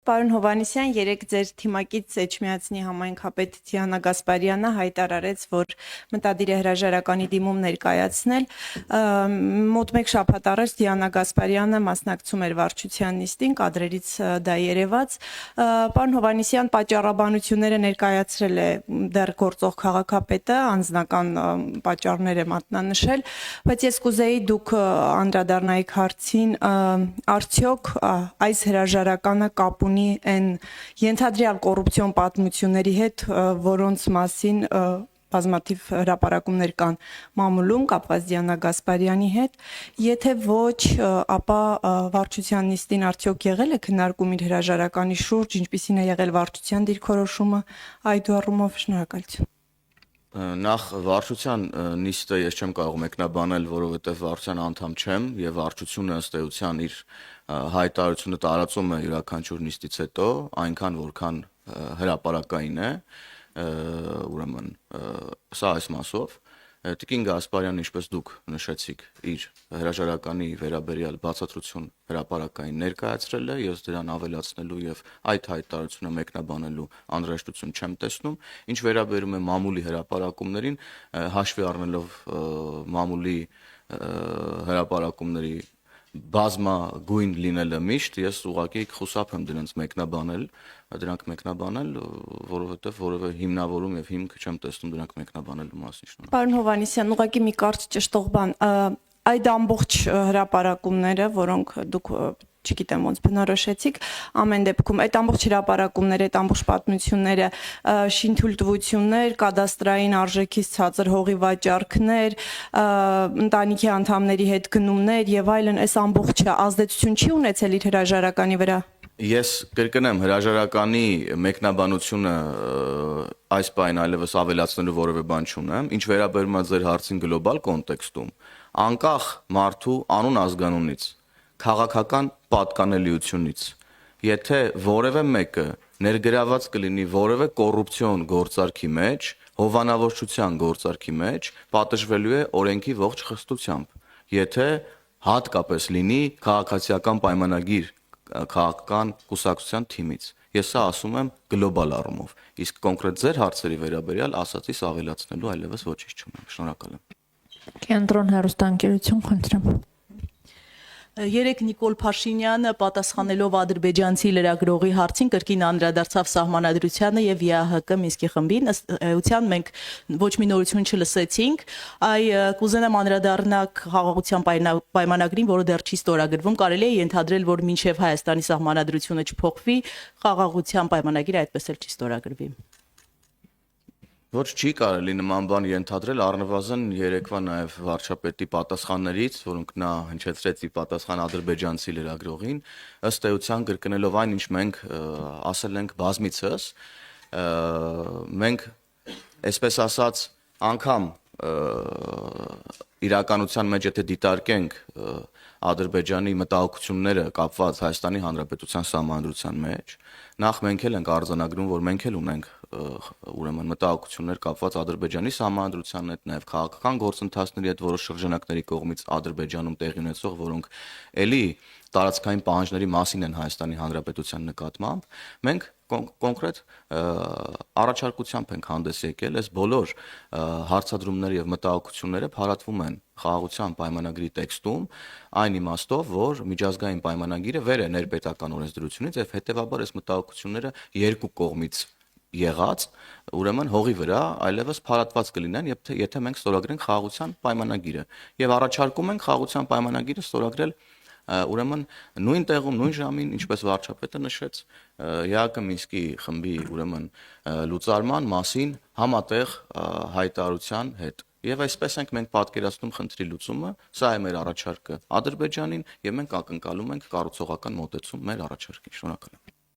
Պարոն Հովհաննիսյան, երեկ ձեր թիմակից Էջմիածնի համայնքապետ Դիանա Գասպարյանը հայտարարեց, որ մտադիր է հրաժարականի դիմում ներկայացնել։ Մոտ մեկ շաբաթ առաջ Դիանա Գասպարյանը մասնակցում էր վարչության նիստին, կադրերից դա երևաց։ Պարոն Հովհաննիսյան, պատճառաբանությունները ներկայացրել է դեռ գործող քաղաքապետը, անձնական պատճառներ է մատնանշել, բայց ես կուզեի դուք անդրադառնայիք հարցին, արդյոք այս հրաժարականը կապ ունի այն ենթադրյալ կոռուպցիոն պատմությունների հետ, որոնց մասին բազմաթիվ հրապարակումներ կան մամուլում կապված Դիանա Գասպարյանի հետ, եթե ոչ, ապա վարչության նիստին արդյոք եղել է քննարկում իր հրաժարականի շուրջ, ինչպիսին է եղել վարչության դիրքորոշումը, այդուառումով շնորհակալություն։ Նախ վարչության նիստը ես չեմ կարող մեկնաբանել, որովհետև վարչության անդամ չեմ եւ վարչությունը ըստ էության իր հայտարարությունը տարածում է յուրաքանչյուր նիստից հետո, այնքան որքան հրապարակային է, ուրեմն սա այս մասով Տիկին Գասպարյանը, ինչպես դուք նշեցիք, իր հրաժարականի վերաբերյալ բացատրություն հրապարակային ներկայացրել է, ես դրան ավելացնելու եւ այդ հայտարարությունը մեկնաբանելու անհրաժեշտություն չեմ տեսնում, ինչ վերաբերում է մամուլի հրապարակումներին, հաշվի առնելով մամուլի հրապարակումների բազմագույն լինելը միշտ, ես ուղղակի խուսափ եմ դրանք մեկնաբանել, որովհետև որևէ հիմնավորում եւ հիմք չեմ տեսնում դրանք մեկնաբանելու մասին։ Պարոն Հովհաննիսյան, ուղղակի մի կարճ ճշտող բան, այդ ամբողջ հրապարակումները, որոնք դուք չգիտեմ ոնց բնորոշեցիք, ամեն դեպքում այդ ամբողջ հրապարակումները, այդ ամբողջ պատմությունները, շինթույլտվություններ, կադաստրային արժեքից ցածր հողի վաճառքներ, ընտանիքի անդամների հետ գնումներ եւ այլն, այս ամբողջը ազդեցություն չի ունեցել իր հրաժարականի վրա։ Ես կրկնեմ, հրաժարականի մեկնաբանությունը այս պայն այլևս ավելացնելու որևէ բան չունեմ, ինչ վերաբերում է ձեր հարցին գլոբալ կոնտեքստում, անկախ մարդու անուն ազգանունից, քաղաքական պատկանելիությունից, եթե որևէ մեկը ներգրաված կլինի որևէ կոռուպցիոն գործարքի մեջ, հովանավորչության գործարքի մեջ, պատժվելու է օրենքի ողջ խստությամբ, եթե հատկապես լինի քաղաքացիական պայմանագիր քաղաքական կուսակցության թիմից։ Ես սա ասում եմ գլոբալ առումով, իսկ կոնկրետ ձեր հարցերի վերաբերյալ ասածից ավելացնելու այլևս ոչինչ չունեմ։ Շնորհակալ եմ։ Կենտրոն հեռուստաընկերություն, խնդրեմ։ Երեկ Նիկոլ Փաշինյանը պատասխանելով ադրբեջանցի լրագրողի հարցին կրկին անդրադարձավ սահմանադրությանը եւ ԵԱՀԿ Մինսկի խմբին, ըստ էության մենք ոչ մի նորություն չլսեցինք, կուզենամ անդրադառնալ խաղաղության պայմանագրին, որը դեռ չի ստորագրվում, կարելի է ենթադրել, որ մինչեւ Հայաստանի սահմանադրությունը չփոխվի, խաղաղության պայմանագիրը այդպես էլ չի ստորագրվի։ Ոչ չի կարելի նման բան ենթադրել, առնվազն երեկվա նաև վարչապետի պատասխաններից, որոնք նա հնչեցրեց ի պատասխան ադրբեջանցի լրագրողին, ըստ էության կրկնելով այն, ինչ մենք ասել ենք բազմիցս, մենք այսպես ասած անգամ իրականության մեջ եթե դիտարկենք Ադրբեջանի մտահոգությունները կապված Հայաստանի Հանրապետության սահմանադրության մեջ, նախ մենք էլ ենք արձանագրում, որ մենք էլ ունենք ուրեմն մտահոգություններ կապված Ադրբեջանի սահմանադրության հետ, նաև քաղաքական գործընթացների հետ որոշ շրջանակների կողմից Ադրբեջանում տեղի ունեցող, որոնք էլի տարածքային պահանջների մասին են Հայաստանի Հանրապետության նկատմամբ, մենք կոնկրետ առաջարկությամբ ենք հանդես եկել, այս բոլոր հարցադրումները եւ մտահոգությունները փարատվում են խաղաղության պայմանագրի տեքստում, այն իմաստով, որ միջազգային պայմանագիրը վեր է ներպետական օրենսդրությունից եւ հետեւաբար այս մտահոգությունները երկու կողմից եղած, ուրեմն հողի վրա այլևս փարատված կլինեն, եթե մենք ստորագրենք խաղաղության պայմանագիրը եւ առաջարկում ենք խաղաղության պայմանագիրը ստորագրել ուրեմն նույն տեղում, նույն ժամին, ինչպես վարչապետը նշեց, ԵԱՀԿ Մինսկի խմբի ուրեմն լուծարման մասին համատեղ հայտարարության հետ։ Եվ այսպես ենք մենք պատկերացնում խնդրի լուծումը, սա է մեր առաջարկը Ադրբեջանին եւ մենք ակնկալում ենք կառուցողական մոտեցում մեր առաջարկին։ Շնորհակալ եմ։